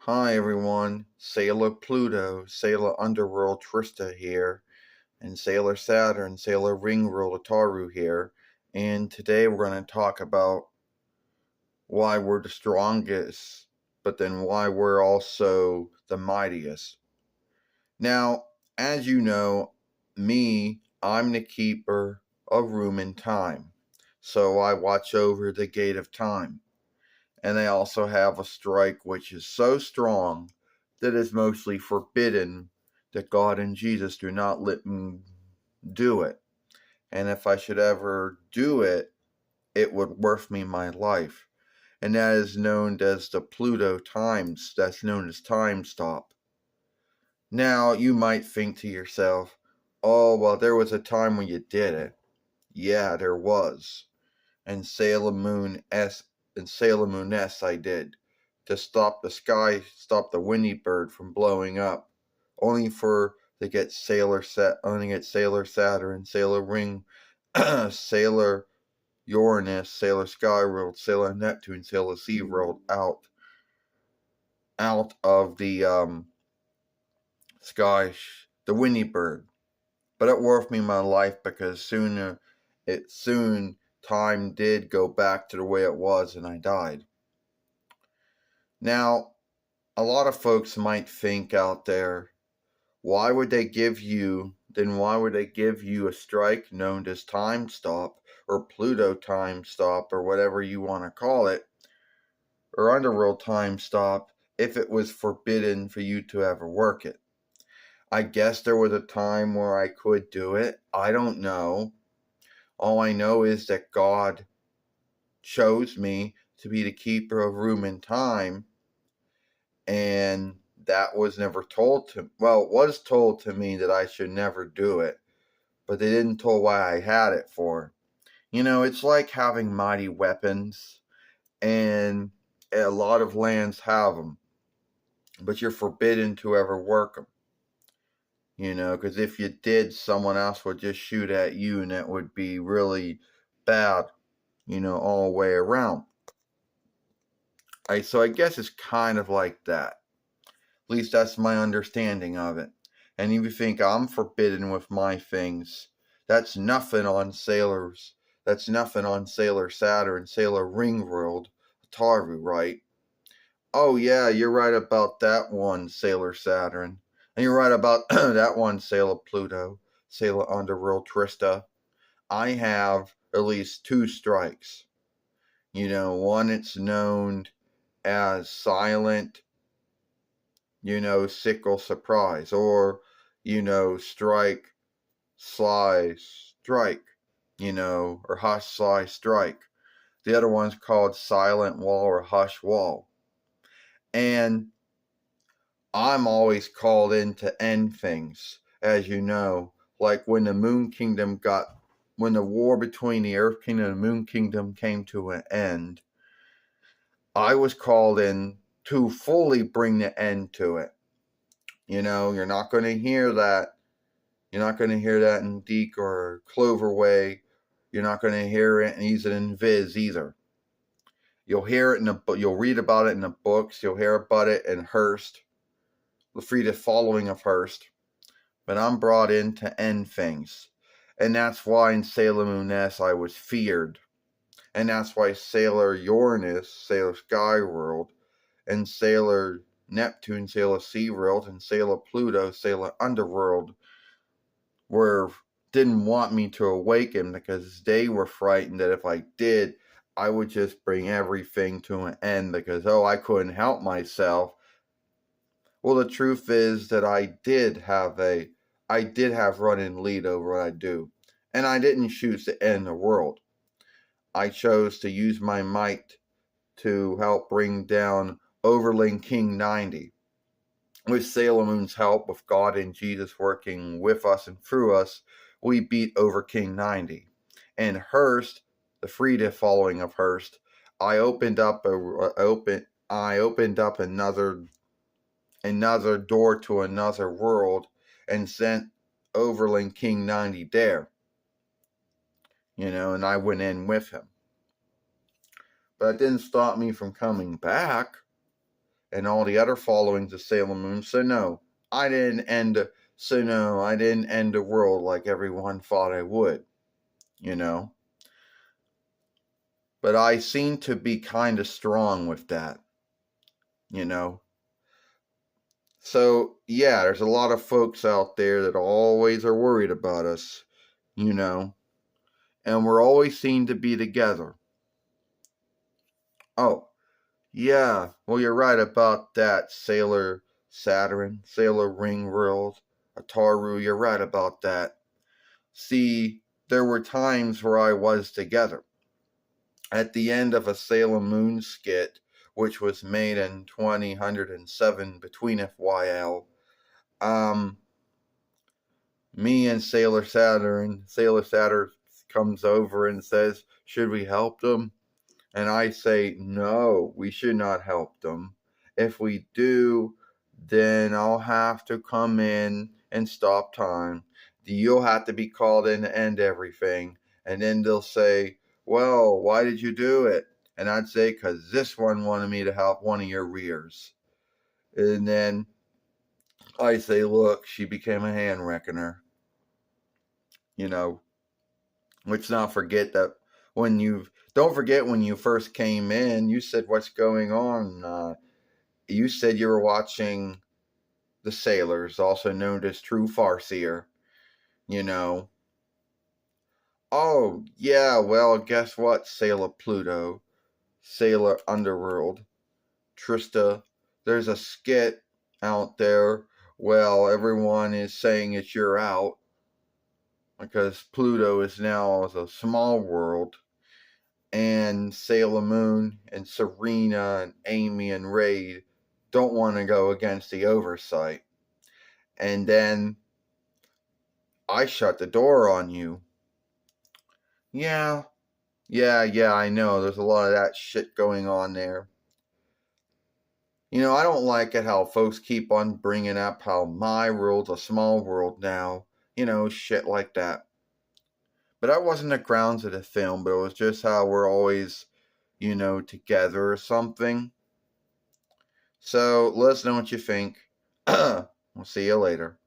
Hi everyone, Sailor Pluto, Sailor Underworld Trista here, and Sailor Saturn, Sailor Ringworld Ataru here, and today we're going to talk about why we're the strongest, but then why we're also the mightiest. Now, as you know, I'm the keeper of room and time, so I watch over the gate of time. And they also have a strike which is so strong that is mostly forbidden, that God and Jesus do not let me do it. And if I should ever do it, it would worth me my life. And that is known as the Pluto times, that's known as time stop. Now, you might think to yourself, oh, well, there was a time when you did it. Yeah, there was. And Sailor Moon S I did, to stop the Windy Bird from blowing up, only to get Sailor Saturn, Sailor Ring, Sailor Uranus, Sailor Skyworld, Sailor Neptune, Sailor SeaWorld out of the the Windy Bird. But it worth me my life, because soon time did go back to the way it was and I died. Now, a lot of folks might think out there, why would they give you a strike known as time stop, or Pluto time stop, or whatever you want to call it, or underworld time stop, if it was forbidden for you to ever work it? I guess there was a time where I could do it. I don't know. All I know is that God chose me to be the keeper of room and time, and that was never told to, well, it was told to me that I should never do it, but they didn't tell why I had it for. It's like having mighty weapons, and a lot of lands have them, but you're forbidden to ever work them. Because if you did, someone else would just shoot at you, and that would be really bad, all the way around. So I guess it's kind of like that. At least that's my understanding of it. And if you think I'm forbidden with my things, that's nothing on sailors. That's nothing on Sailor Saturn, Sailor Ringworld, Ataru, right? Oh yeah, you're right about that one, Sailor Saturn. And you're right about that one, Sailor Pluto, Sailor Underworld Trista. I have at least two strikes. One it's known as silent, sickle surprise, or, strike, sly, strike, or hush, sly, strike. The other one's called silent wall or hush wall. And I'm always called in to end things, as you know, like when the when the war between the Earth Kingdom and the Moon Kingdom came to an end, I was called in to fully bring the end to it. You're not going to hear that. You're not going to hear that in Deke or Cloverway. You're not going to hear it in Viz either. You'll hear it you'll read about it in the books. You'll hear about it in Hearst, the Frida following of Hearst. But I'm brought in to end things. And that's why in Sailor Moon S I was feared. And that's why Sailor Uranus, Sailor Skyworld, and Sailor Neptune, Sailor SeaWorld, and Sailor Pluto, Sailor Underworld didn't want me to awaken, because they were frightened that if I did, I would just bring everything to an end, because, I couldn't help myself. Well, the truth is that I did have run and lead over what I do, and I didn't choose to end the world. I chose to use my might to help bring down Overling King 90. With Sailor Moon's help, with God and Jesus working with us and through us, we beat over King 90. And Hearst, the Frida following of Hearst, I opened up another door to another world, and sent Overling King 90 there. And I went in with him. But it didn't stop me from coming back. and all the other followings of Sailor Moon. So no, I didn't end the world like everyone thought I would, you know. But I seem to be kind of strong with that, you know. So yeah, there's a lot of folks out there that always are worried about us, you know. And we're always seen to be together. Oh, yeah, well, you're right about that, Sailor Saturn, Sailor Ringworld, Ataru, you're right about that. See, there were times where I was together. At the end of a Sailor Moon skit, which was made in 2007 between FYL, me and Sailor Saturn comes over and says, should we help them? And I say, no, we should not help them. If we do, then I'll have to come in and stop time. You'll have to be called in to end everything. And then they'll say, well, why did you do it? And I'd say, because this one wanted me to help one of your rears. And then I say, look, she became a hand reckoner. You know, let's not forget that don't forget when you first came in, you said, what's going on? You said you were watching The Sailors, also known as True Farseer, you know. Oh, yeah, well, guess what, Sailor Pluto, Sailor Underworld, Trista, there's a skit out there. Well, everyone is saying that you're out because Pluto is now a small world. And Sailor Moon and Serena and Amy and Raid don't want to go against the oversight. And then I shut the door on you. Yeah, I know. There's a lot of that shit going on there. You know, I don't like it how folks keep on bringing up how my world's a small world now. You know, shit like that. But that wasn't the grounds of the film, but it was just how we're always, you know, together or something. So let us know what you think. We'll see you later.